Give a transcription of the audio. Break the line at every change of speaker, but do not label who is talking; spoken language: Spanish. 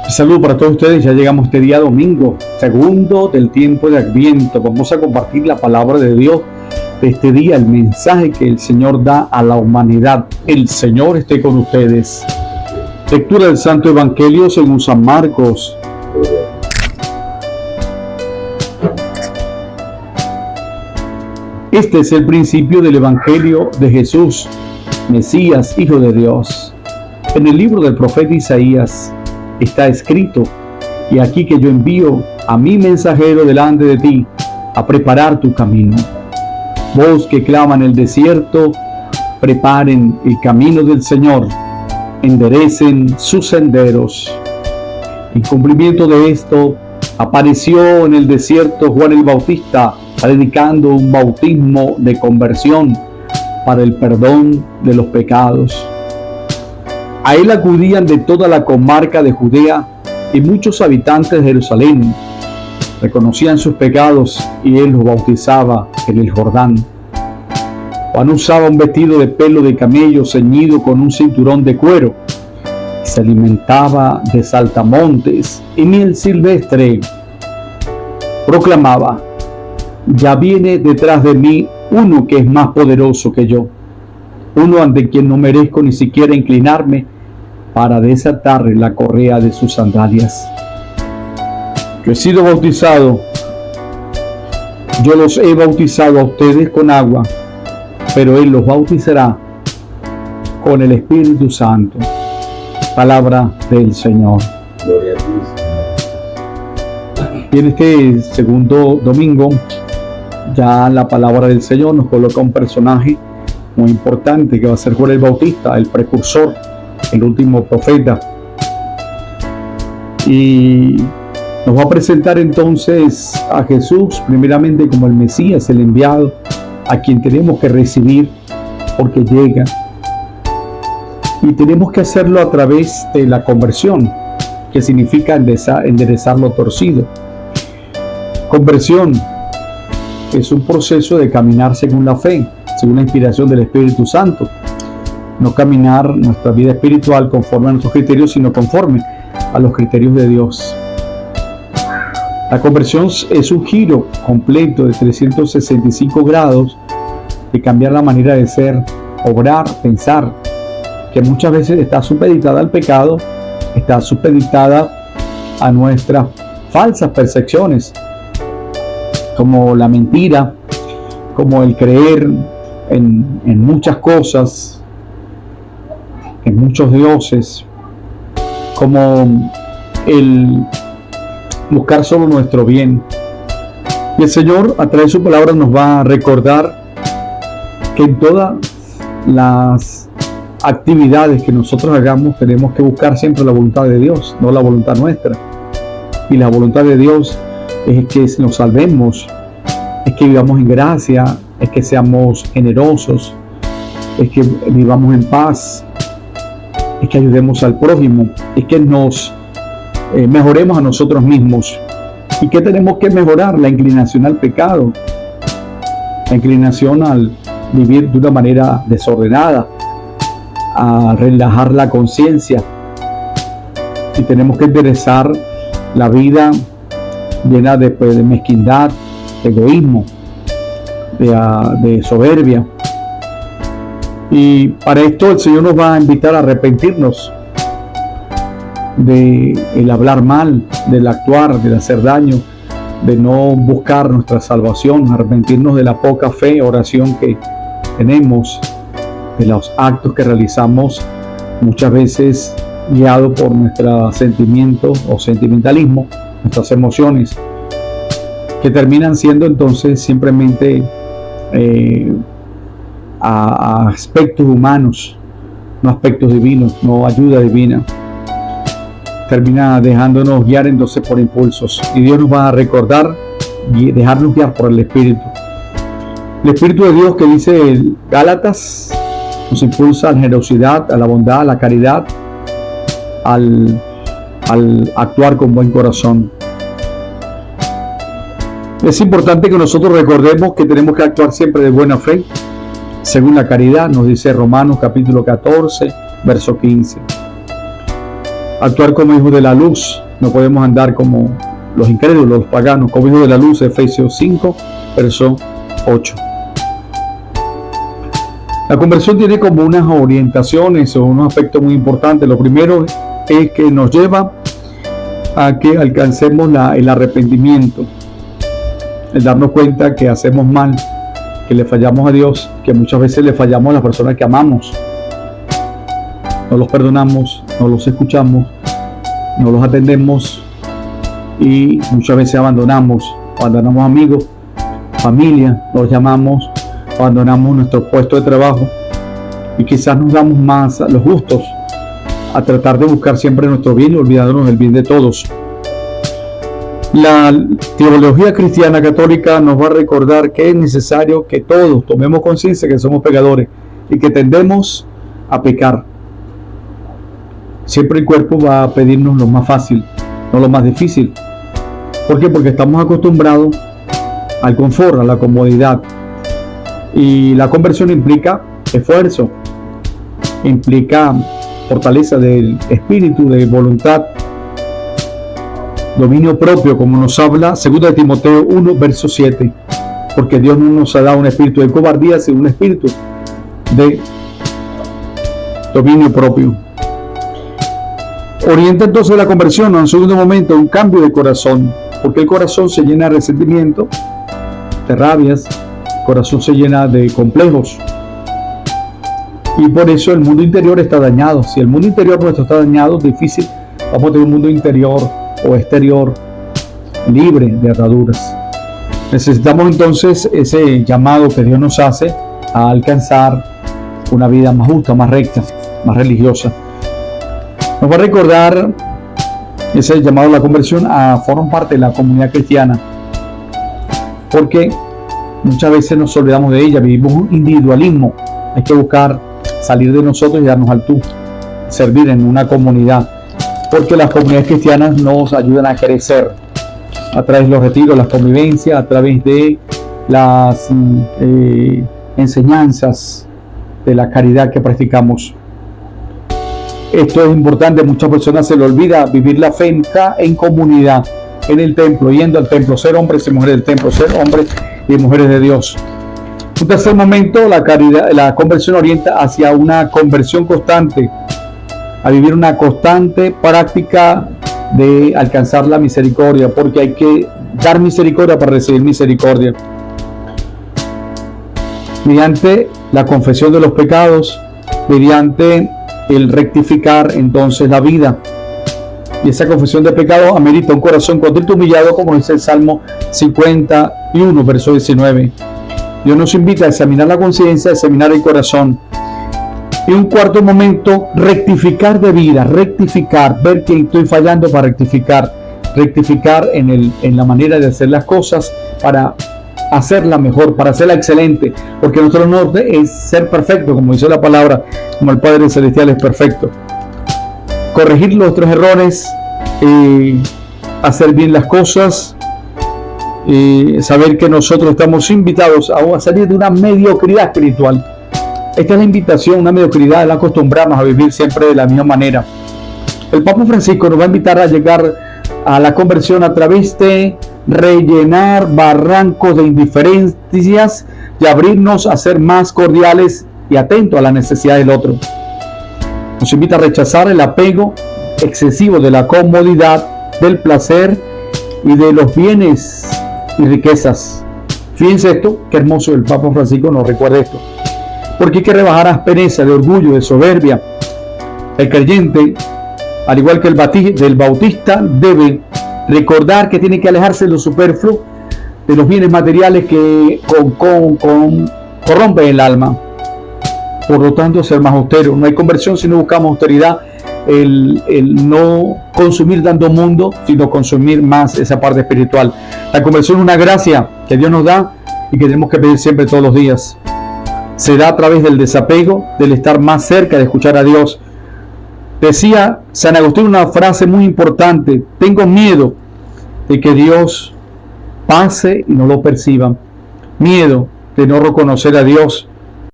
Saludos para todos ustedes. Ya llegamos este día domingo, segundo del tiempo de Adviento. Vamos a compartir la palabra de Dios de este día, el mensaje que el Señor da a la humanidad. El Señor esté con ustedes. Lectura del Santo Evangelio según San Marcos. Este es el principio del Evangelio de Jesús, Mesías, Hijo de Dios. En el libro del profeta Isaías está escrito: y aquí que yo envío a mi mensajero delante de ti a preparar tu camino. Voz que clama en el desierto, preparen el camino del Señor, enderecen sus senderos. En cumplimiento de esto, apareció en el desierto Juan el Bautista, predicando un bautismo de conversión para el perdón de los pecados. A él acudían de toda la comarca de Judea y muchos habitantes de Jerusalén. Reconocían sus pecados y él los bautizaba en el Jordán. Juan usaba un vestido de pelo de camello ceñido con un cinturón de cuero. Se alimentaba de saltamontes y miel silvestre. Proclamaba: ya viene detrás de mí uno que es más poderoso que yo, uno ante quien no merezco ni siquiera inclinarme para desatarle la correa de sus sandalias. Yo he sido bautizado, yo los he bautizado a ustedes con agua, pero él los bautizará con el Espíritu Santo. Palabra del Señor.
Gloria a ti.
Y en este segundo domingo, ya la palabra del Señor nos coloca un personaje muy importante que va a ser Juan el Bautista, el precursor, el último profeta, y nos va a presentar entonces a Jesús primeramente como el Mesías, el enviado, a quien tenemos que recibir porque llega, y tenemos que hacerlo a través de la conversión, que significa enderezar lo torcido. Conversión es un proceso de caminar según la fe, según la inspiración del Espíritu Santo. No caminar nuestra vida espiritual conforme a nuestros criterios, sino conforme a los criterios de Dios. La conversión es un giro completo de 365 grados de cambiar la manera de ser, obrar, pensar, que muchas veces está supeditada al pecado, está supeditada a nuestras falsas percepciones, como la mentira, como el creer en muchas cosas, en muchos dioses, como el buscar solo nuestro bien. Y el Señor, a través de su palabra, nos va a recordar que en todas las actividades que nosotros hagamos tenemos que buscar siempre la voluntad de Dios, no la voluntad nuestra. Y la voluntad de Dios es que nos salvemos, es que vivamos en gracia, es que seamos generosos, es que vivamos en paz, es que ayudemos al prójimo, es que nos mejoremos a nosotros mismos. ¿Y qué tenemos que mejorar? La inclinación al pecado, la inclinación al vivir de una manera desordenada, a relajar la conciencia, y tenemos que enderezar la vida llena de mezquindad, de egoísmo, de soberbia. Y para esto el Señor nos va a invitar a arrepentirnos del hablar mal, del actuar, del hacer daño, de no buscar nuestra salvación, arrepentirnos de la poca fe, oración que tenemos, de los actos que realizamos muchas veces guiados por nuestros sentimientos o sentimentalismo, nuestras emociones, que terminan siendo entonces simplemente a aspectos humanos, no aspectos divinos, no ayuda divina. Termina dejándonos guiar entonces por impulsos, y Dios nos va a recordar y dejarnos guiar por el Espíritu. El Espíritu de Dios, que dice Gálatas, nos impulsa a la generosidad, a la bondad, a la caridad, al actuar con buen corazón. Es importante que nosotros recordemos que tenemos que actuar siempre de buena fe, según la caridad, nos dice Romanos capítulo 14, verso 15. actuar como hijos de la luz. No podemos andar como los incrédulos, los paganos, como hijos de la luz. Efesios 5, verso 8. La conversión tiene como unas orientaciones o unos aspectos muy importantes. Lo primero es que nos lleva a que alcancemos el arrepentimiento, el darnos cuenta que hacemos mal, que le fallamos a Dios, que muchas veces le fallamos a las personas que amamos. No los perdonamos, no los escuchamos, no los atendemos y muchas veces abandonamos amigos, familia, los llamamos, abandonamos nuestro puesto de trabajo y quizás nos damos más a los gustos, a tratar de buscar siempre nuestro bien y olvidándonos del bien de todos. La teología cristiana católica nos va a recordar que es necesario que todos tomemos conciencia que somos pecadores y que tendemos a pecar. Siempre el cuerpo va a pedirnos lo más fácil, no lo más difícil. ¿Por qué? Porque estamos acostumbrados al confort, a la comodidad. Y la conversión implica esfuerzo, implica fortaleza del espíritu, de voluntad, dominio propio, como nos habla 2 Timoteo 1, verso 7. Porque Dios no nos ha dado un espíritu de cobardía, sino un espíritu de dominio propio. Orienta entonces la conversión, en un segundo momento, un cambio de corazón, porque el corazón se llena de resentimiento, de rabias, el corazón se llena de complejos, y por eso el mundo interior está dañado. Si el mundo interior nuestro está dañado, es difícil, vamos a tener un mundo interior o exterior libre de ataduras. Necesitamos entonces ese llamado que Dios nos hace a alcanzar una vida más justa, más recta, más religiosa. Nos va a recordar ese llamado a la conversión a formar parte de la comunidad cristiana, porque muchas veces nos olvidamos de ella, vivimos un individualismo. Hay que buscar salir de nosotros y darnos al tú, servir en una comunidad, porque las comunidades cristianas nos ayudan a crecer a través de los retiros, las convivencias, a través de las enseñanzas de la caridad que practicamos. Esto es importante, muchas personas se les olvida vivir la fe en comunidad, en el templo, yendo al templo, ser hombres y mujeres del templo, ser hombres y mujeres de Dios. Un tercer momento, la conversión orienta hacia una conversión constante, a vivir una constante práctica de alcanzar la misericordia, porque hay que dar misericordia para recibir misericordia. Mediante la confesión de los pecados, mediante el rectificar entonces la vida. Y esa confesión de pecado amerita un corazón contrito y humillado, como dice el Salmo 51, verso 19. Dios nos invita a examinar la conciencia, a examinar el corazón. Y un cuarto momento, rectificar de vida, rectificar, ver que estoy fallando para rectificar en la manera de hacer las cosas para hacerla mejor, para hacerla excelente, porque nuestro norte es ser perfecto, como dice la palabra, como el Padre Celestial es perfecto. Corregir nuestros errores, hacer bien las cosas, saber que nosotros estamos invitados a salir de una mediocridad espiritual. Esta es la invitación, una mediocridad, la acostumbrarnos a vivir siempre de la misma manera. El Papa Francisco nos va a invitar a llegar a la conversión a través de rellenar barrancos de indiferencias y abrirnos a ser más cordiales y atentos a la necesidad del otro. Nos invita a rechazar el apego excesivo de la comodidad, del placer y de los bienes y riquezas. Fíjense esto, qué hermoso el Papa Francisco nos recuerda esto. Porque hay que rebajar aspereza, de orgullo, de soberbia. El creyente, al igual que el bautista, debe recordar que tiene que alejarse de lo superfluo, de los bienes materiales que corrompen el alma. Por lo tanto, ser más austero. No hay conversión si no buscamos austeridad, el no consumir tanto mundo, sino consumir más esa parte espiritual. La conversión es una gracia que Dios nos da y que tenemos que pedir siempre todos los días. Se da a través del desapego, del estar más cerca de escuchar a Dios. Decía San Agustín una frase muy importante: tengo miedo de que Dios pase y no lo perciban. Miedo de no reconocer a Dios